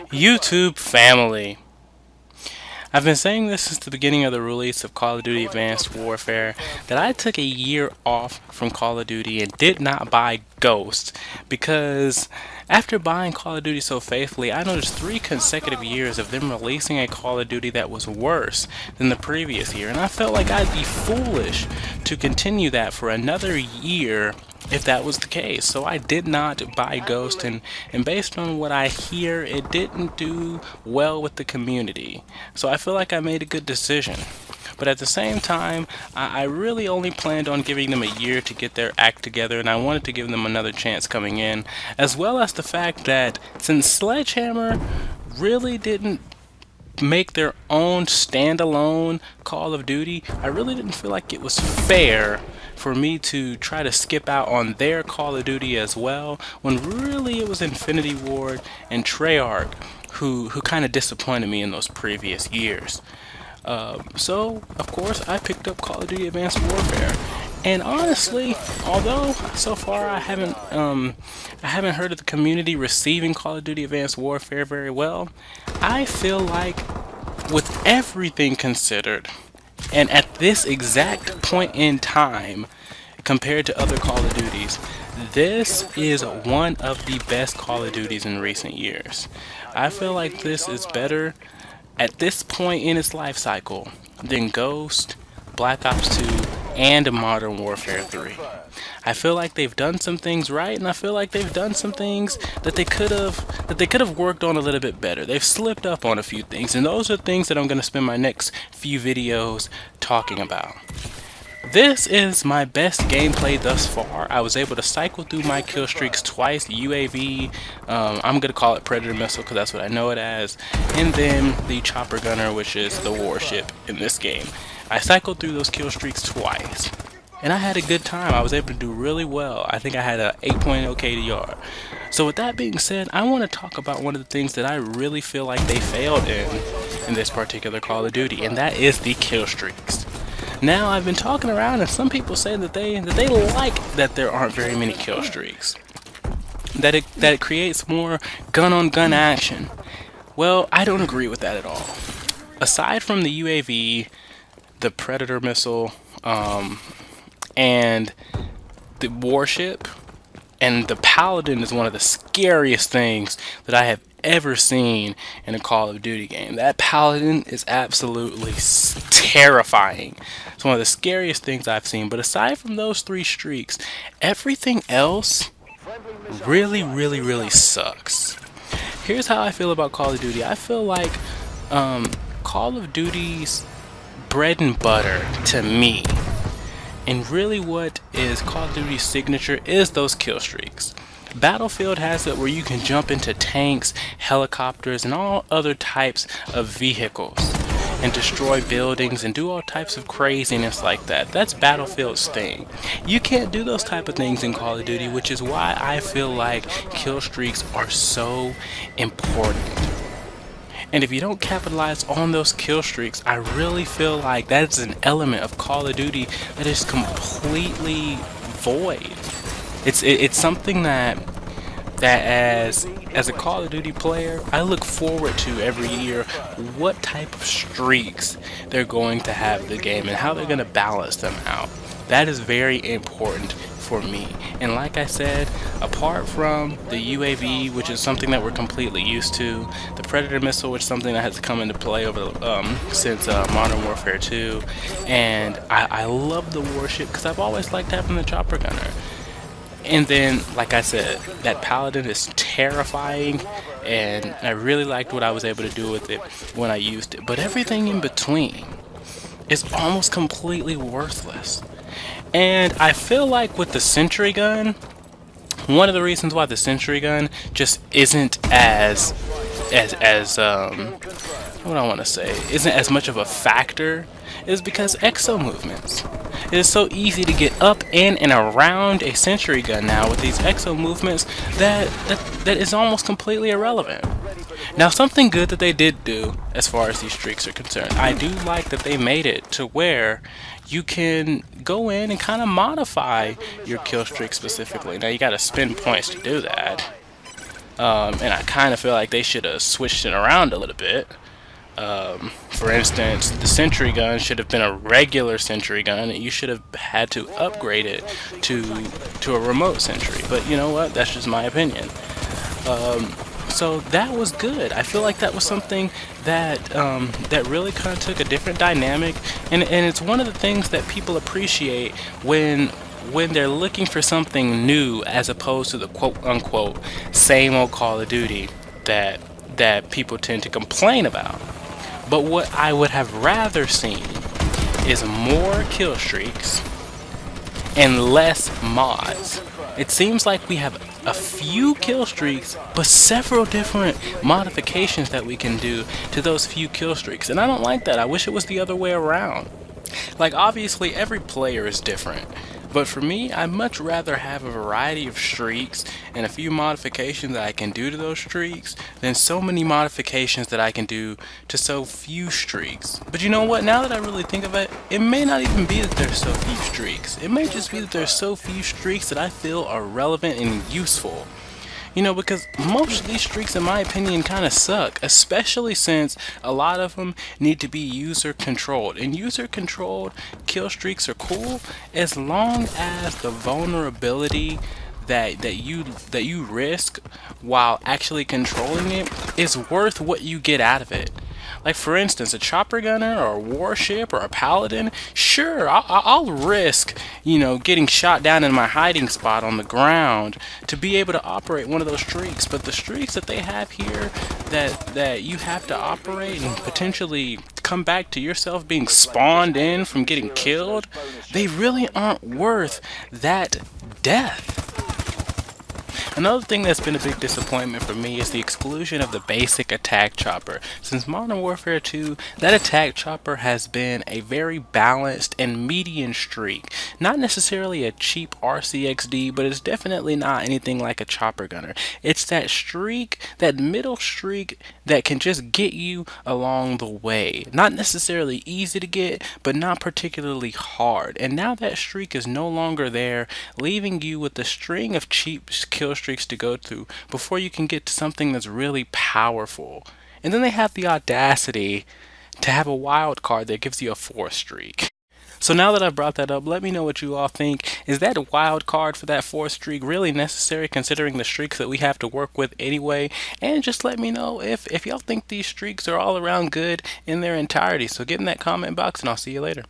YouTube family. I've been saying this since the beginning of the release of Call of Duty Advanced Warfare that I took a year off from Call of Duty and did not buy Ghost because after buying Call of Duty so faithfully, I noticed 3 consecutive years of them releasing a Call of Duty that was worse than the previous year, and I felt like I'd be foolish to continue that for another year if that was the case. So I did not buy Ghost, and based on what I hear, it didn't do well with the community. So I feel like I made a good decision. But at the same time, I really only planned on giving them a year to get their act together, and I wanted to give them another chance coming in, as well as the fact that since Sledgehammer really didn't make their own standalone Call of Duty, I really didn't feel like it was fair for me to try to skip out on their Call of Duty as well, when really it was Infinity Ward and Treyarch who kind of disappointed me in those previous years. So, of course, I picked up Call of Duty Advanced Warfare, and honestly, although so far I haven't heard of the community receiving Call of Duty Advanced Warfare very well, I feel like with everything considered, and at this exact point in time, compared to other Call of Duties, this is one of the best Call of Duties in recent years. I feel like this is better at this point in its life cycle than Ghost, Black Ops 2, and Modern Warfare 3. I feel like they've done some things right, and I feel like they've done some things that they could have worked on a little bit better. They've slipped up on a few things, and those are things that I'm going to spend my next few videos talking about. This is my best gameplay thus far. I was able to cycle through my kill streaks twice, UAV, I'm going to call it Predator Missile because that's what I know it as, and then the Chopper Gunner, which is the warship in this game. I cycled through those kill streaks twice, and I had a good time. I was able to do really well. I think I had a 8.0 KDR. So with that being said, I want to talk about one of the things that I really feel like they failed in this particular Call of Duty, and that is the kill streaks. Now, I've been talking around, and some people say that they like that there aren't very many kill streaks, that it creates more gun-on-gun action. Well, I don't agree with that at all. Aside from the UAV, the Predator missile, and the warship, and the Paladin is one of the scariest things that I have ever seen in a Call of Duty game. That Paladin is absolutely terrifying. It's one of the scariest things I've seen. But aside from those 3 streaks, everything else really sucks. Here's how I feel about Call of Duty. I feel like Call of Duty's bread and butter to me, and really what is Call of Duty's signature, is those kill streaks. Battlefield has it where you can jump into tanks, helicopters, and all other types of vehicles and destroy buildings and do all types of craziness like that. That's Battlefield's thing. You can't do those type of things in Call of Duty, which is why I feel like kill streaks are so important. And if you don't capitalize on those kill streaks, I really feel like that is an element of Call of Duty that is completely void. It's something that as a Call of Duty player, I look forward to every year what type of streaks they're going to have in the game and how they're going to balance them out. That is very important for me. And like I said, apart from the UAV, which is something that we're completely used to, the Predator missile, which is something that has come into play over since Modern Warfare 2, and I love the warship because I've always liked having the Chopper Gunner. And then, like I said, that Paladin is terrifying, and I really liked what I was able to do with it when I used it. But everything in between is almost completely worthless. And I feel like with the Sentry Gun, one of the reasons why the Sentry Gun just isn't as what I want to say, isn't as much of a factor is because exo movements. It is so easy to get up in and around a Sentry Gun now with these exo movements that is almost completely irrelevant. Now, something good that they did do as far as these streaks are concerned, I do like that they made it to where you can go in and kind of modify your kill streak specifically. Now, you got to spend points to do that. and I kind of feel like they should have switched it around a little bit. For instance, the sentry gun should have been a regular sentry gun, and you should have had to upgrade it to a remote sentry. But you know what? That's just my opinion. So that was good. I feel like that was something that that really kind of took a different dynamic, and it's one of the things that people appreciate when they're looking for something new as opposed to the quote unquote same old Call of Duty that people tend to complain about. But what I would have rather seen is more kill streaks and less mods. It seems like we have a few kill streaks, but several different modifications that we can do to those few kill streaks. And I don't like that. I wish it was the other way around. Like, obviously, every player is different. But for me, I'd much rather have a variety of streaks and a few modifications that I can do to those streaks than so many modifications that I can do to so few streaks. But you know what? Now that I really think of it, it may not even be that there's so few streaks. It may just be that there's so few streaks that I feel are relevant and useful. You know, because most of these streaks, in my opinion, kind of suck, especially since a lot of them need to be user controlled. And user controlled kill streaks are cool as long as the vulnerability that you risk while actually controlling it is worth what you get out of it. Like, for instance, a chopper gunner or a warship or a paladin, sure, I'll risk, getting shot down in my hiding spot on the ground to be able to operate one of those streaks. But the streaks that they have here that you have to operate and potentially come back to yourself being spawned in from getting killed, they really aren't worth that death. Another thing that's been a big disappointment for me is the exclusion of the basic attack chopper. Since Modern Warfare 2, that attack chopper has been a very balanced and median streak. Not necessarily a cheap RCXD, but it's definitely not anything like a chopper gunner. It's that streak, that middle streak that can just get you along the way. Not necessarily easy to get, but not particularly hard. And now that streak is no longer there, leaving you with a string of cheap kill streaks to go through before you can get to something that's really powerful. And then they have the audacity to have a wild card that gives you a 4 streak. So now that I've brought that up, let me know what you all think. Is that a wild card for that 4 streak really necessary considering the streaks that we have to work with anyway? And just let me know if y'all think these streaks are all around good in their entirety. So get in that comment box and I'll see you later.